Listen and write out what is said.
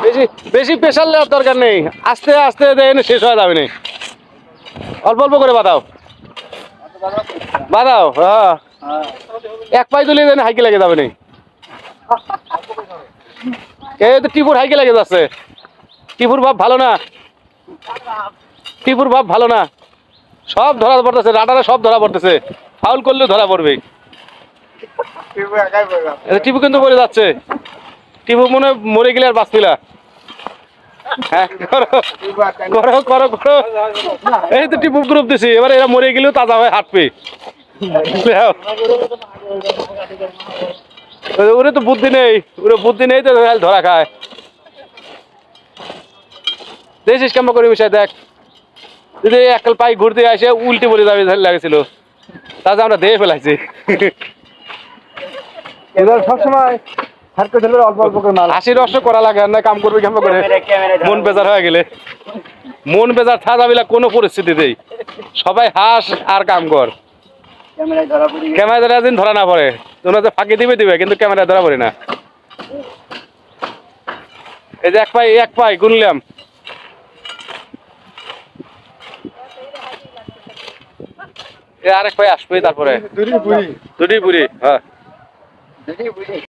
বেশি বেশি প্রেশার নেওয়ার দরকার নেই, আস্তে আস্তে দেন শেষ হয়ে যাবে না, অল্প অল্প করে বাঁধাও বাঁধাও। হ্যাঁ, এক পাই তুলে দেন হাইকে লেগে যাবে না। এই তো টিপুর হাইকে লেগে যাচ্ছে, টিপুর ভাব ভালো না, টিপুর ভাব ভালো না, সব ধরা পড়তেছে, রাডারে সব ধরা পড়তেছে, ফাউল করলেও ধরা পড়বে। টিপু কিন্তু পড়ে যাচ্ছে, টিপু মনে হয় মরে গেলে আর বাঁচছিল। হ্যাঁ করো করো করো করো, এই তো টিপু গ্রুপ দিছি, এবার এরা মরে গেলেও তাজা হয়ে হাঁটবে। ওরে তো বুদ্ধি নেই, ওরে বুদ্ধি নেই তো ধরা খায়। দেখিস কেমন করে বিষয় দেখ, যদি একল পাই ঘুরতে আসে উল্টে পড়ে যাবে লাগেছিল, তাতে আমরা দেহে ফেলাইছি। সবসময় অল্প অল্প করে মাল হাসি রস করা লাগে আর না, কাম করবে কেমন করে মন বেজার হয়ে গেলে, মন বেজার থাকা বিলাক কোনো পরিস্থিতিতেই সবাই হাস আর কাম কর। ক্যামেরা ধরা দিন ধরা না পড়ে, তোমরা যে ফাঁকি দিবে দিবে, কিন্তু ক্যামেরা ধরা পড়ে না। এই যে এক পাই গুনলাম, আরেক পাই আসবে, তারপরে দুটি বুড়ি। হ্যাঁ।